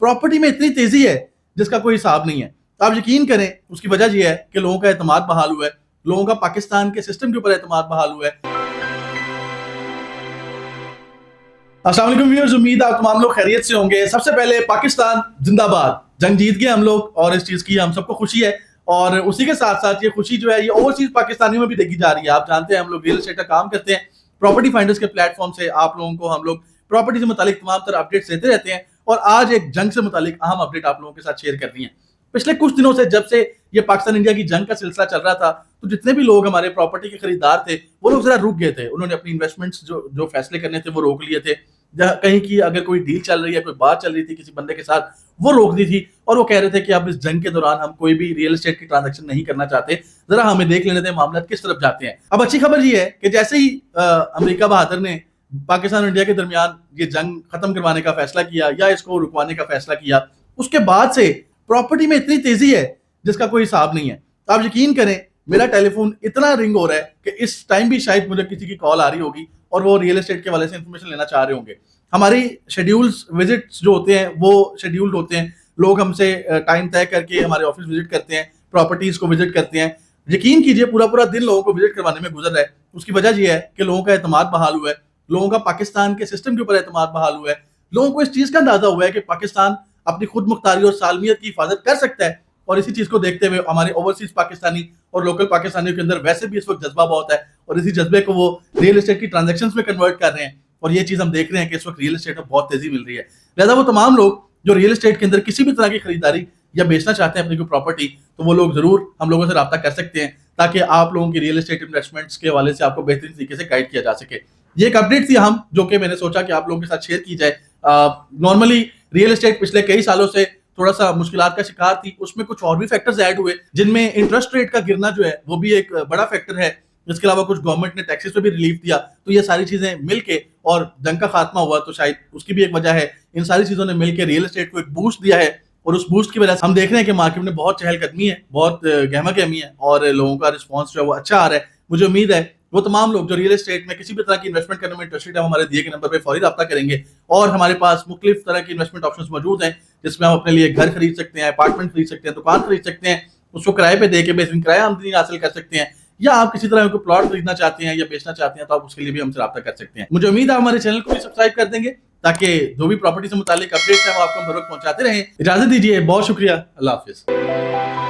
Property में इतनी तेजी है जिसका कोई हिसाब नहीं है। आप यकीन करें उसकी वजह यह है कि लोगों का एतमाद बहाल हुआ है, लोगों का पाकिस्तान के सिस्टम के ऊपर एतमाद बहाल हुआ है। अस्सलाम वालेकुम व्यूअर्स, उम्मीद है आप तमाम लोग खैरियत से होंगे। सबसे पहले पाकिस्तान जिंदाबाद, जंग जीत गए हम लोग और इस चीज की हम सबको खुशी है। और उसी के साथ साथ ये खुशी जो है ये ओवरसीज पाकिस्तानियों में भी देखी जा रही है। आप जानते हैं हम लोग रियल एस्टेट का काम करते हैं, प्रॉपर्टी फाइंडर्स के प्लेटफॉर्म से आप लोगों को हम लोग प्रॉपर्टी से मुतालिक तमाम तरह अपडेट्स देते रहते हैं। और आज एक जंग से मुतालिक अहम अपडेट आप लोगों के साथ शेयर करनी है। पिछले कुछ दिनों से जब से ये पाकिस्तान इंडिया की जंग का सिलसिला चल रहा था, तो जितने भी लोग हमारे प्रॉपर्टी के खरीदार थे वो लोग जरा रुक गए थे। उन्होंने अपनी इन्वेस्टमेंट्स जो फैसले करने थे वो रोक लिए थे। कहीं की अगर कोई डील चल रही है, कोई बात चल रही थी किसी बंदे के साथ, वो रोक दी थी। और वो कह रहे थे कि अब इस जंग के दौरान हम कोई भी रियल एस्टेट की ट्रांजैक्शन नहीं करना चाहते, जरा हमें देख लेने दें मामला किस तरफ जाते हैं। अब अच्छी खबर ये है कि जैसे ही अमेरिका बहादुर ने पाकिस्तान और इंडिया के दरमियान ये जंग खत्म करवाने का फैसला किया या इसको रुकवाने का फैसला किया, उसके बाद से प्रॉपर्टी में इतनी तेजी है जिसका कोई हिसाब नहीं है। आप यकीन करें मेरा टेलीफोन इतना रिंग हो रहा है कि इस टाइम भी शायद मुझे किसी की कॉल आ रही होगी और वो रियल एस्टेट के हवाले से इंफॉर्मेशन लेना चाह रहे होंगे। हमारी शेड्यूल्स विजिट्स जो होते हैं वो शेड्यूल्ड होते हैं। लोग हमसे टाइम तय करके हमारे ऑफिस विजिट करते हैं, प्रॉपर्टीज को विजिट करते हैं। यकीन कीजिए पूरा पूरा दिन लोगों को विजिट करवाने में गुजर रहा है। उसकी वजह यह है कि लोगों का एतमाद बहाल हुआ है, लोगों का पाकिस्तान के सिस्टम के ऊपर एतमाद बहाल हुआ है। लोगों को इस चीज का अंदाजा हुआ है कि पाकिस्तान अपनी खुद मुख्तारी और सालमियत की हिफाजत कर सकता है। और इसी चीज को देखते हुए हमारे ओवरसीज पाकिस्तानी और लोकल पाकिस्तानियों के अंदर वैसे भी इस वक्त जज्बा बहुत है और इसी जज्बे को वो रियल एस्टेट की ट्रांजैक्शंस में कन्वर्ट कर रहे हैं। और ये चीज हम देख रहे हैं कि इस वक्त रियल एस्टेट में बहुत तेजी मिल रही है। लिहाजा वो तमाम लोग जो रियल एस्टेट के अंदर किसी भी तरह की खरीदारी या बेचना चाहते हैं अपनी कोई प्रॉपर्टी, तो वो लोग जरूर हम लोगों से रब्ता कर सकते हैं ताकि आप लोगों की रियल एस्टेट इन्वेस्टमेंट्स के हवाले से आपको बेहतरीन तरीके से गाइड किया जा सके। ये एक अपडेट थी हम जो कि मैंने सोचा कि आप लोगों के साथ शेयर की जाए। नॉर्मली रियल एस्टेट पिछले कई सालों से थोड़ा सा मुश्किलात का शिकार थी। उसमें कुछ और भी फैक्टर्स ऐड हुए जिनमें इंटरेस्ट रेट का गिरना जो है वो भी एक बड़ा फैक्टर है। इसके अलावा कुछ गवर्नमेंट ने टैक्सेस पे भी रिलीफ दिया। तो ये सारी चीजें मिलके और जंग का खात्मा हुआ तो शायद उसकी भी एक वजह है। इन सारी चीजों ने मिलकर रियल एस्टेट को एक बूस्ट दिया है और उस बूस्ट की वजह से हम देख रहे हैं कि मार्केट में बहुत चहलकदमी है, बहुत गहमा गहमी है और लोगों का रिस्पॉन्स जो है वो अच्छा आ रहा है। मुझे उम्मीद है वो तमाम लोग जो रियल एस्टेट में किसी भी तरह की इन्वेस्टमेंट करने में इंटरेस्टेड है हमारे दिए गए नंबर पे फौरी रब्ता करेंगे। और हमारे पास मुख्तलिफ तरह की इन्वेस्टमेंट ऑप्शंस मौजूद हैं जिसमें हम अपने लिए घर खरीद सकते हैं, अपार्टमेंट खरीद सकते हैं, दुकान खरीद सकते हैं, उसको किराए पे देके बेहतरीन किराया आमदनी हासिल कर सकते हैं। या आप किसी तरह को प्लॉट खरीदना चाहते हैं या बेचना चाहते हैं तो आप उसके लिए भी हमसे रब्ता कर सकते हैं। मुझे उम्मीद है हमारे चैनल को भी सब्सक्राइब कर देंगे ताकि जो भी प्रॉपर्टी से मुतालिक अपडेट्स हैं वो आपको हम हर वक्त पहुंचाते रहें। इजाजत दीजिए, बहुत शुक्रिया, अल्लाह हाफिज।